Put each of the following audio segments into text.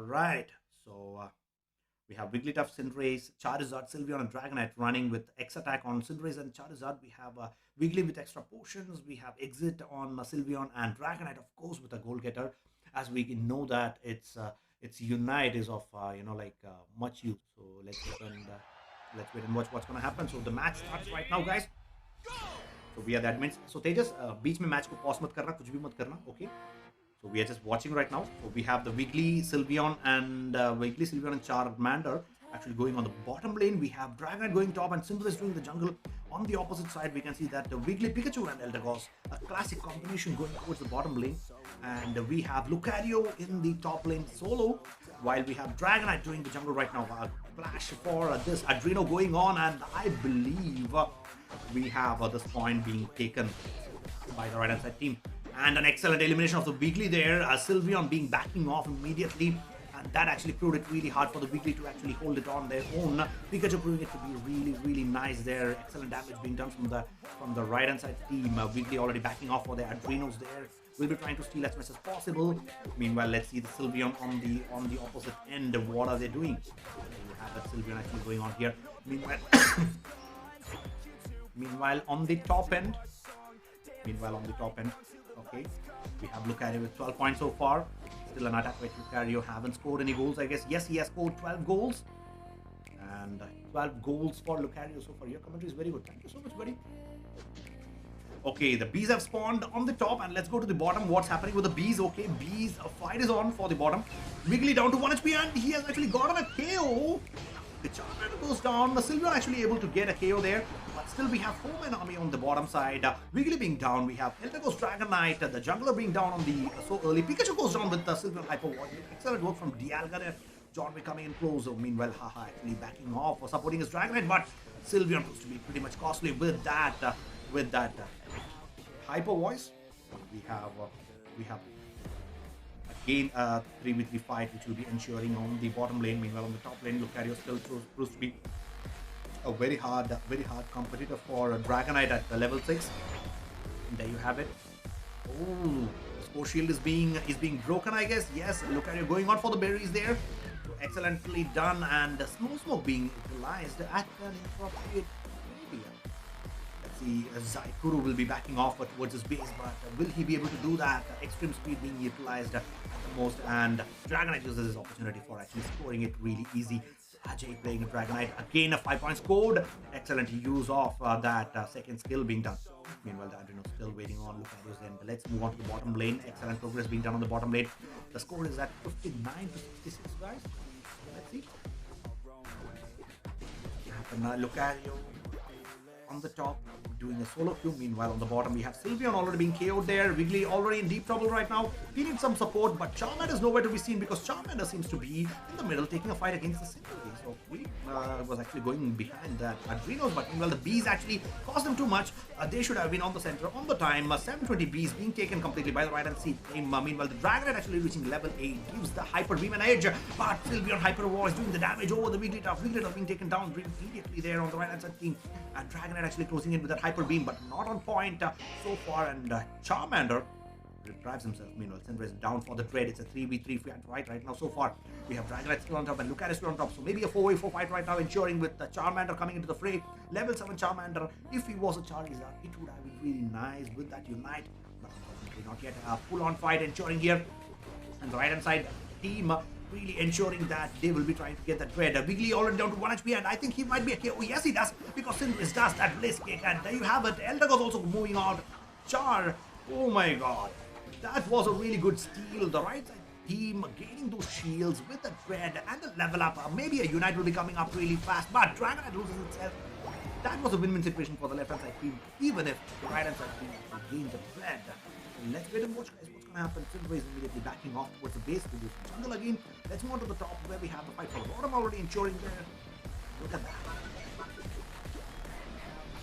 All right. So we have Wigglytuff, Cinderace, Charizard, Sylveon, and Dragonite running with X attack on Cinderace and Charizard. We have Wiggly with extra potions. We have Exit on Sylveon and Dragonite, of course, with a goal getter. As we know that its Unite is of much use. So let's wait and watch what's gonna happen. So the match starts right now, guys. So we are the admins. So Tejas, बीच में match को pause मत करना, कुछ भी मत करना, okay? So we are just watching right now. So we have the Wiggly, Sylveon, and Charmander actually going on the bottom lane. We have Dragonite going top and Cinderace doing the jungle. On the opposite side, we can see that the Wiggly, Pikachu, and Eldegoss, a classic combination going towards the bottom lane. And we have Lucario in the top lane solo, while we have Dragonite doing the jungle right now. Flash for this Adreno going on, and I believe we have this point being taken by the right-hand side team. And an excellent elimination of the Wiggly there. Sylveon being backing off immediately. And that actually proved it really hard for the Wiggly to actually hold it on their own. Pikachu proving it to be really, really nice there. Excellent damage being done from the right-hand side team. Wiggly already backing off for their Adrenos there. We'll be trying to steal as much as possible. Meanwhile, let's see the Sylveon on the opposite end. What are they doing? We have that Sylveon actually going on here. Meanwhile, on the top end. Okay, we have Lucario with 12 points so far. Still an attack with Lucario. Haven't scored any goals, I guess. Yes, he has scored 12 goals. And 12 goals for Lucario so far. Your commentary is very good. Thank you so much, buddy. Okay, the bees have spawned on the top, and let's go to the bottom. What's happening with the bees? Okay, bees, a fight is on for the bottom. Wiggly down to 1 HP, and he has actually gotten a KO. The Charmander goes down. The Sylveon actually able to get a KO there. But still, we have 4-man army on the bottom side. Wiggly being down. We have Eldegoss Dragonite. The jungler being down on the so early. Pikachu goes down with the Sylveon Hyper Void. Excellent work from Dialga there. John Wick coming in close. Meanwhile, Haha actually backing off for supporting his Dragonite. But Sylveon proves to be pretty much costly with that Hyper Voice. We have again 3v3 fight, which will be ensuring on the bottom lane. Meanwhile, on the top lane, Lucario still proves to be a very hard competitor for Dragonite at level 6. And there you have it. Oh, the score shield is being broken, I guess. Yes, Lucario going on for the berries there. So excellently done, and the smoke being utilized at an inappropriate area. Let's see, Zaikuru will be backing off towards his base, but will he be able to do that? Extreme speed being utilized at the most, and Dragonite uses his opportunity for actually scoring it really easy. Ajay playing Dragonite, again a 5-point scored. Excellent use of that second skill being done. Meanwhile, the Adreno still waiting on Lucario's end. Let's move on to the bottom lane. Excellent progress being done on the bottom lane. The score is at 59 to 66, guys. Let's see. Lucario on the top doing a solo queue. Meanwhile, on the bottom, we have Sylveon already being KO'd there. Wiggly already in deep trouble right now. He needs some support, but Charmander is nowhere to be seen because Charmander seems to be in the middle taking a fight against the Cinderace. So we was actually going behind that Adrenos, but meanwhile, the bees actually cost them too much. They should have been on the center on the time. 720 bees being taken completely by the right hand side team. Meanwhile, the Dragonite actually reaching level 8 gives the Hyper Beam an edge, but Sylveon Hyper Voice doing the damage over the Wigglytuff. Wigglytuff being taken down immediately there on the right hand side team. And Dragonite actually closing in with that Hyper Beam, but not on point so far. And Charmander retrieves himself. Meanwhile, Cinderace down for the trade. It's a 3v3 fight right now so far. We have Dragonite still on top and Lucario still on top. So maybe a 4v4 fight right now, ensuring with Charmander coming into the fray. Level 7 Charmander. If he was a Charizard, it would have been really nice with that Unite. But unfortunately, not yet. A full-on fight ensuring here. And the right-hand side team really ensuring that they will be trying to get that trade. Wiggly already down to 1 HP, and I think he might be a KO. Yes, he does, because Cinderace does that Blaze Kick, and there you have it. Eldegoss also moving out. Char, oh my god. That was a really good steal. The right side team gaining those shields with the dread and the level up. Maybe a Unite will be coming up really fast, but Dragonite loses itself. That was a win-win situation for the left-hand side team, even if the right-hand side team gained the dread. Let's wait and watch, guys, what's going to happen. Cinderace immediately backing off towards the base to do jungle again. Let's move on to the top where we have the fight for the bottom already ensuring there. Look at that.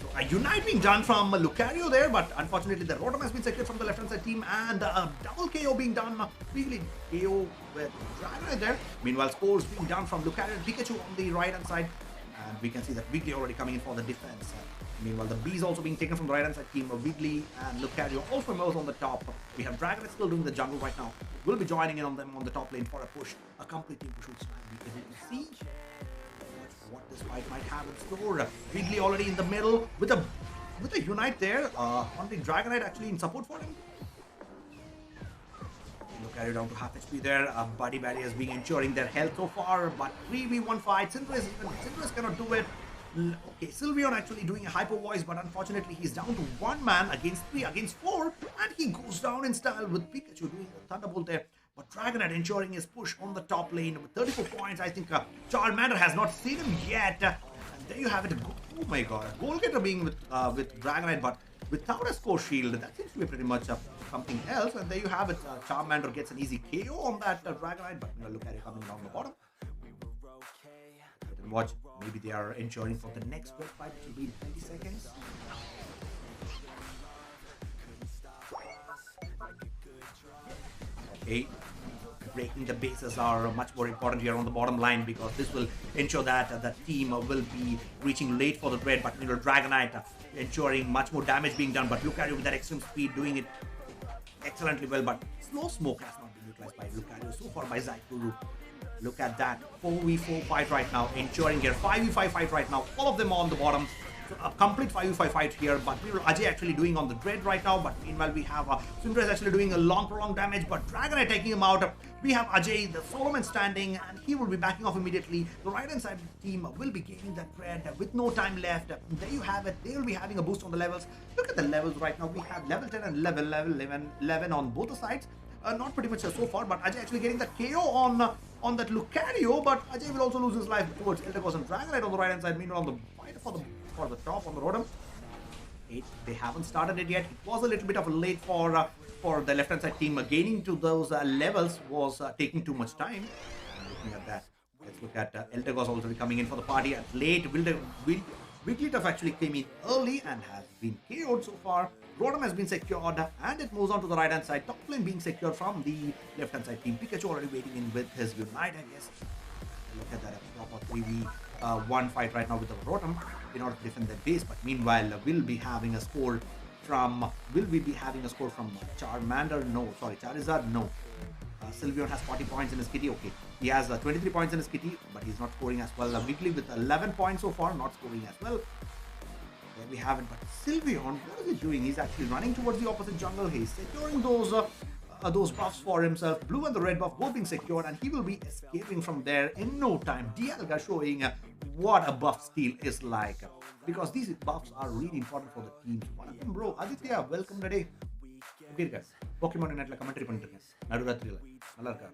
So a Unite being done from Lucario there, but unfortunately the Rotom has been secured from the left-hand side team, and a double KO being done. Wiggly KO with Dragonite there. Meanwhile, scores being done from Lucario and Pikachu on the right-hand side. And we can see that Wiggly already coming in for the defense. Meanwhile, the bees also being taken from the right-hand side team. Wiggly and Lucario all from on the top. We have Dragonite still doing the jungle right now. will be joining in on them on the top lane for a push. A complete team push will be able to see what this fight might have in store. Wiggly already in the middle with a unite there. Hunting Dragonite actually in support for him. Carry down to half HP there. Buddy barriers being ensuring their health so far, but 3v1 fight. Synthres cannot do it. Okay, Sylveon actually doing a hyper voice, but unfortunately he's down to 1 man against 3 against 4, and he goes down in style with Pikachu doing the Thunderbolt there. But Dragonite ensuring his push on the top lane with 34 points. I think Charmander has not seen him yet. And there you have it. Oh my god, a goal getter being with Dragonite, but without a score shield. That seems to be pretty much something else. And there you have it. Charmander gets an easy KO on that Dragonite, but look at it coming down the bottom. And watch, maybe they are ensuring for the next red fight, which will be in 20 seconds. Okay, breaking the bases are much more important here on the bottom line, because this will ensure that the team will be reaching late for the red. But Dragonite ensuring much more damage being done. But Lucario with that extreme speed doing it excellently well. But Slow Smoke has not been utilized by Lucario so far by Zaikuru. Look at that 4v4 fight right now, ensuring here 5v5 fight right now. All of them on the bottom. So a complete 5v5 fight here, but we will Ajay actually doing on the Dread right now. But meanwhile, we have Synthres actually doing a prolonged damage, but Dragonite taking him out. We have Ajay, the Solomon standing, and he will be backing off immediately. The right-hand side team will be gaining that Dread with no time left. There you have it. They will be having a boost on the levels. Look at the levels right now. We have level 10 and level 11 on both the sides. Not pretty much so far, but Ajay actually getting that KO on that Lucario, but Ajay will also lose his life towards Eldergos and Dragonite on the right-hand side. Meanwhile, on the fight for the top on the Rotom. They haven't started it yet. It was a little bit of a late for the left-hand side team. Gaining to those levels was taking too much time. Looking at that, let's look at Eldergos also coming in for the party at late. Wigglytuff actually came in early and has been KO'd so far. Rotom has been secured, and it moves on to the right-hand side. Top lane being secured from the left-hand side team. Pikachu already waiting in with his Unite, I guess. Look at that, a proper 3v1 fight right now with the Rotom in order to defend their base. But meanwhile, will we be having a score from Charmander? No, sorry, Charizard? No. Sylveon has 40 points in his kitty. Okay, he has 23 points in his kitty, but he's not scoring as well. Wiggly with 11 points so far, not scoring as well. There we have it. But Sylveon, what is he doing? He's actually running towards the opposite jungle. He's securing those buffs for himself. Blue and the red buff both being secured, and he will be escaping from there in no time. Dialga showing what a buff steal is like, because these buffs are really important for the teams. One of them, bro. Aditya, welcome today. Okay, guys. Pokemonunite commentary பண்ணிருக்கேன் நடுராத்திரியில நல்லா இருக்கா?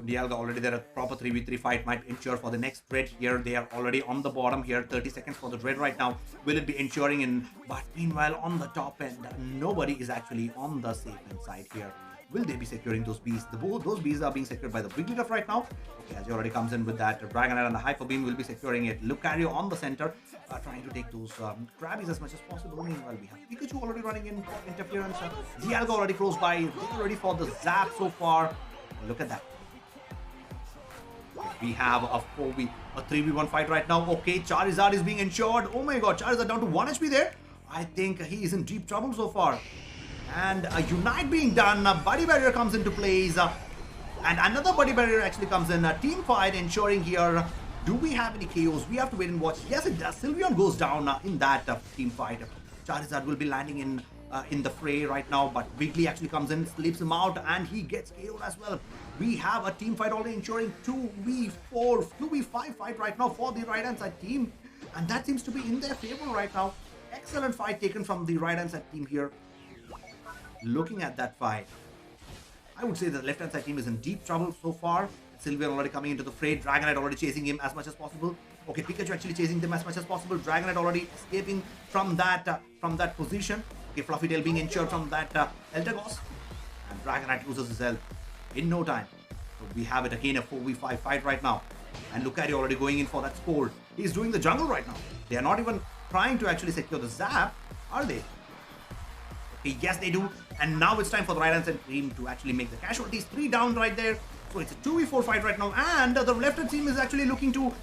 Dialga already there. A proper 3v3 fight might ensure for the next Dread here. They are already on the bottom here. 30 seconds for the Dread right now. Will it be ensuring in? But meanwhile, on the top end, nobody is actually on the safe end side here. Will they be securing those bees? Those bees are being secured by the Wigglytuff right now. Okay, as he already comes in with that Dragonite and the Hyper Beam will be securing it. Lucario on the center, trying to take those Krabbies as much as possible. Meanwhile, we have Pikachu already running in for interference. Dialga already close by. They're ready for the zap so far. Look at that. We have a 3v1 fight right now. Okay, Charizard is being ensured. Oh my god, Charizard down to 1 HP there. I think he is in deep trouble so far. And a Unite being done. Buddy Barrier comes into place. And another Buddy Barrier actually comes in. A team fight ensuring here. Do we have any KOs? We have to wait and watch. Yes, it does. Sylveon goes down in that team fight. Charizard will be landing in the fray right now, but Wiggly actually comes in, sleeps him out, and he gets KO'd as well. We have a team fight already ensuring 2v5 fight right now for the right-hand side team, and that seems to be in their favor right now. Excellent fight taken from the right-hand side team here. Looking at that fight, I would say the left-hand side team is in deep trouble so far. Sylveon already coming into the fray. Dragonite already chasing him as much as possible. Okay, Pikachu actually chasing them as much as possible. Dragonite already escaping from that position. Okay, Fluffy Tail being ensured from that Eldergos. And Dragonite loses his health in no time. So we have it again, a 4v5 fight right now. And Lucario already going in for that score. He's doing the jungle right now. They are not even trying to actually secure the zap, are they? Okay, yes they do. And now it's time for the right hand side team to actually make the casualties. 3 down right there. So it's a 2v4 fight right now. And the left hand team is actually looking to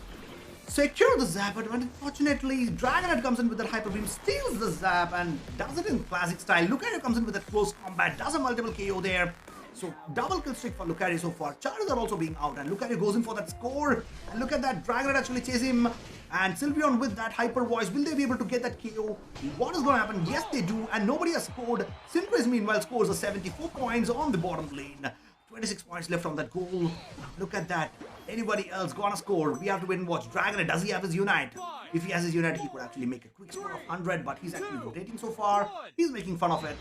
secure the zap, but unfortunately, Dragonite comes in with that Hyper Beam, steals the zap, and does it in classic style. Lucario comes in with that close combat, does a multiple KO there. So double kill streak for Lucario so far. Charizard also being out, and Lucario goes in for that score. And look at that, Dragonite actually chase him. And Sylveon with that Hyper Voice, will they be able to get that KO? What is going to happen? Yes, they do, and nobody has scored. Cinderace meanwhile scores a 74 points on the bottom lane. 26 points left on that goal. Look at that. Anybody else gonna score? We have to wait and watch. Dragonite, does he have his Unite? If he has his Unite, he could actually make a quick score of 100, but he's actually rotating so far. He's making fun of it.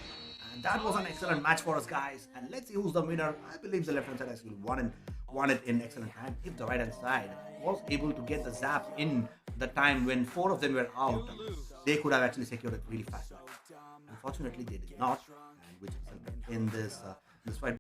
And that was an excellent match for us, guys. And let's see who's the winner. I believe the left-hand side actually won it in excellent time. If the right-hand side was able to get the zap in the time when 4 of them were out, they could have actually secured it really fast. Unfortunately, they did not, and which resulted in this fight.